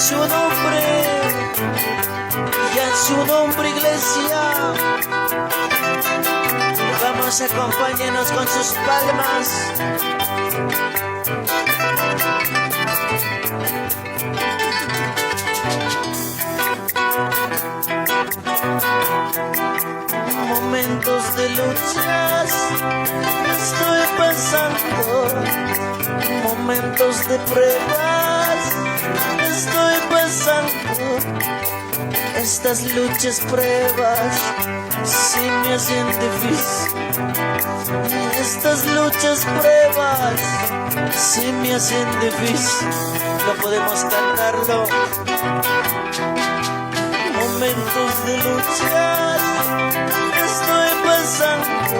su nombre, y en su nombre, iglesia. Vamos, acompáñenos con sus palmas. Momentos de luchas estoy pasando, momentos de pruebas estoy pasando. Estas luchas, pruebas, sí me hacen difícil. Estas luchas, pruebas, sí me hacen difícil. No podemos cantarlo. Momentos de luchas estoy pasando,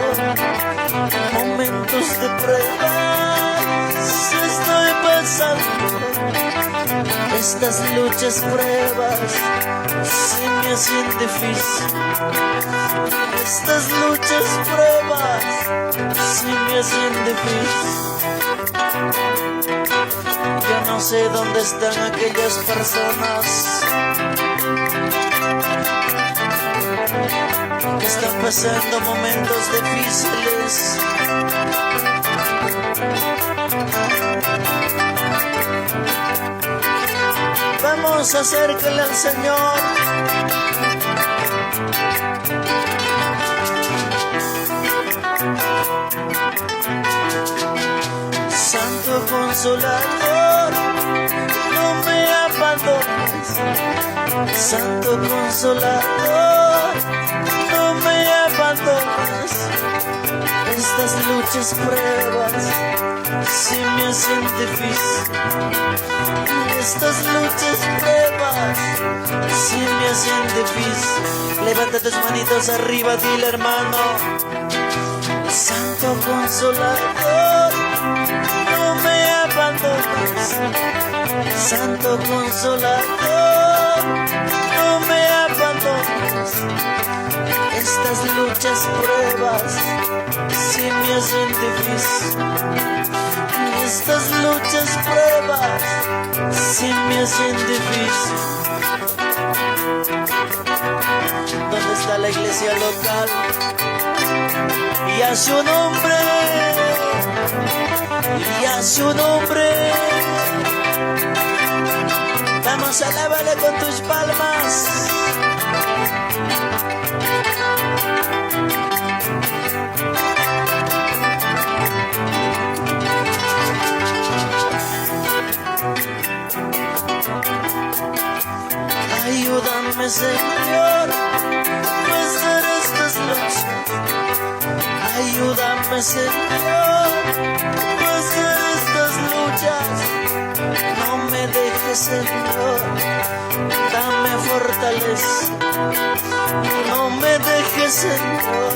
momentos de pruebas estoy pasando. Estas luchas, pruebas, sí me hacen difícil. Estas luchas, pruebas, sí me hacen difícil. Yo no sé dónde están aquellas personas que están pasando momentos difíciles. Vamos, acércale al Señor. Santo Consolador, no me abandones. Santo Consolador, no me abandones. Estas luchas, pruebas, sí me hacen difícil. Estas luchas, pruebas, sí me hacen difícil. Levanta tus manitos arriba, dile, hermano. Santo Consolador, no me abandones. Santo Consolador, no me abandones. Estas luchas, pruebas, sí me hacen difícil. Estas luchas, pruebas, sí me hacen difícil. ¿Dónde está la iglesia local? Y a su nombre, y a su nombre. Vamos, alábale con tus palmas. Ayúdame, Señor, a hacer estas luchas. Ayúdame, Señor, a hacer estas luchas. No me dejes, Señor, dame fortaleza. No me dejes, Señor,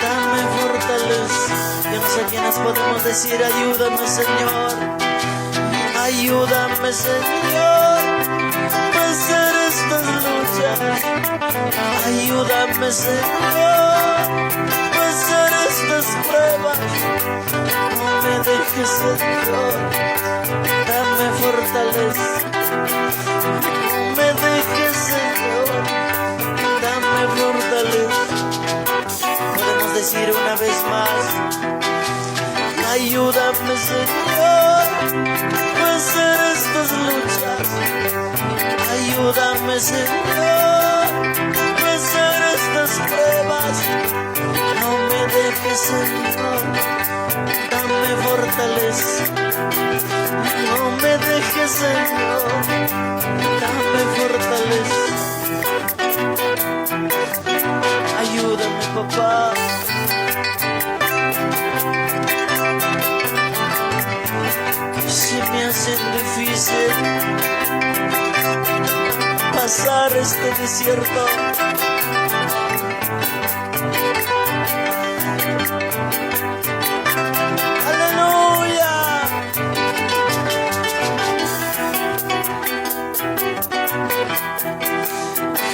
dame fortaleza. Yo no sé quiénes podemos decir, ayúdame, Señor. Ayúdame, Señor, a hacer estas luchas. Ayúdame, Señor, a hacer estas pruebas. No me dejes, Señor, dame fortaleza. No me dejes, Señor, dame fortaleza. Podemos decir una vez más. Ayúdame, Señor, a hacer estas luchas. Ayúdame, Señor, a hacer estas pruebas. No me dejes, Señor, dame fortaleza. No me dejes, Señor, dame fortaleza. Ayúdame, papá. Si me hacen difícil pasar este desierto. ¡Aleluya!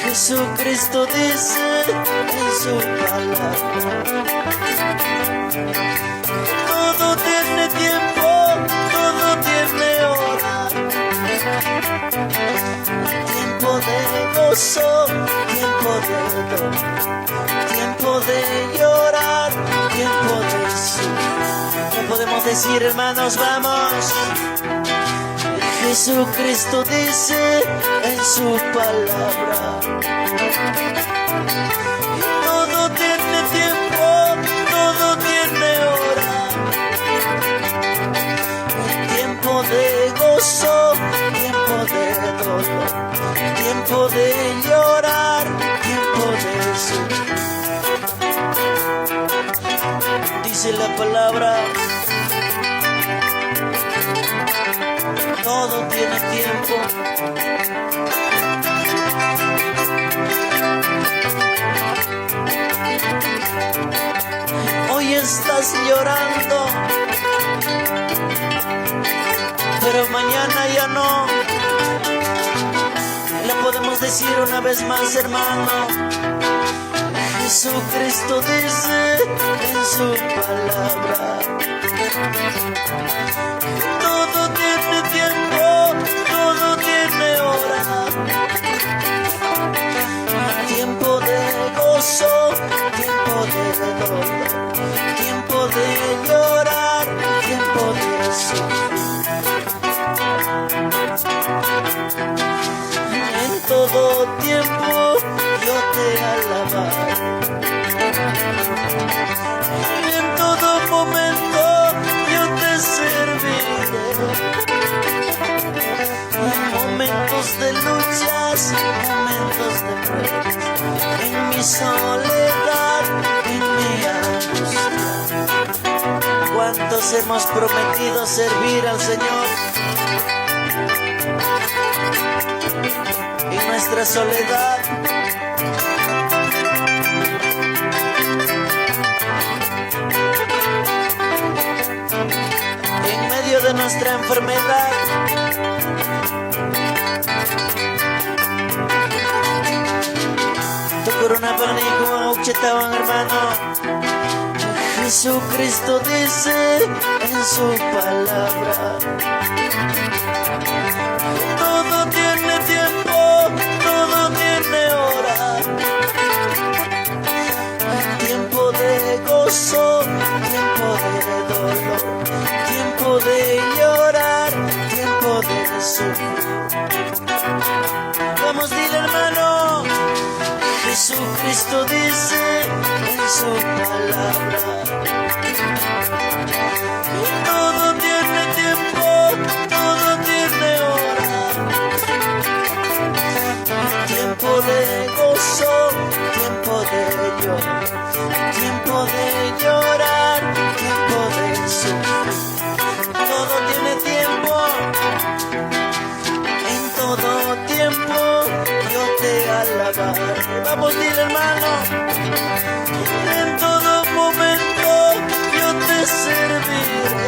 Jesucristo dice en su palabra: todo tiene tiempo, todo tiene hora. dolor, tiempo de llorar, tiempo de sufrir. ¿Qué podemos decir, hermanos? Vamos. Jesucristo dice en su palabra: todo tiene tiempo, todo tiene hora. Tiempo de gozo, tiempo de dolor, tiempo de llorar, tiempo de sufrir. Dice la palabra: todo tiene tiempo. Hoy estás llorando, pero mañana ya no. Le podemos decir una vez más, hermano: Jesucristo dice en su palabra: todo tiene tiempo, todo tiene hora. Tiempo de gozo, tiempo de dolor, tiempo de llorar, tiempo de sufrir. En todo tiempo yo te alabaré, y en todo momento yo te serviré. En momentos de luchas, momentos de pruebas, en mi soledad, en mi angustia. ¿Cuántos hemos prometido servir al Señor? En nuestra soledad, en medio de nuestra enfermedad, tu corona pánico uchetaban, hermano. Jesucristo dice en su palabra: todo tiene tiempo, todo tiene hora. Tiempo de gozo, tiempo de dolor, tiempo de llorar, tiempo de sufrir. Vamos, dile, hermano: Jesucristo dice en su palabra: todo tiene tiempo, todo tiene hora. Tiempo de gozo, tiempo de llorar, tiempo de llorar, tiempo de sufrir. Todo tiene tiempo. En todo tiempo yo te alabaré. Vamos, dile, hermano: en todo momento yo te serviré.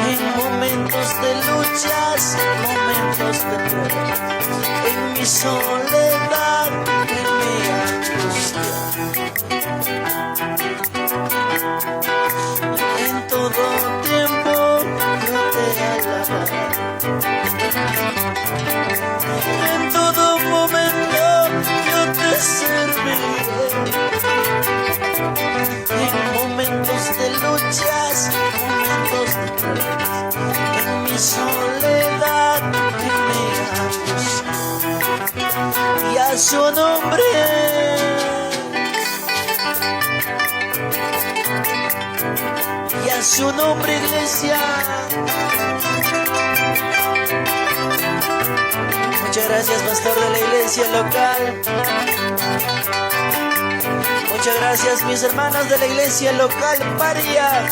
En momentos de luchas, momentos de pruebas, en mi soledad, en mi angustia. En todo tiempo yo te alabaré. En todo momento yo te serviré. En momentos de luchas, momentos de pruebas, en mi soledad, en mi angustia. Y a su nombre, y a su nombre, iglesia. Muchas gracias, pastor de la iglesia local. Muchas gracias, mis hermanos de la iglesia local Paria.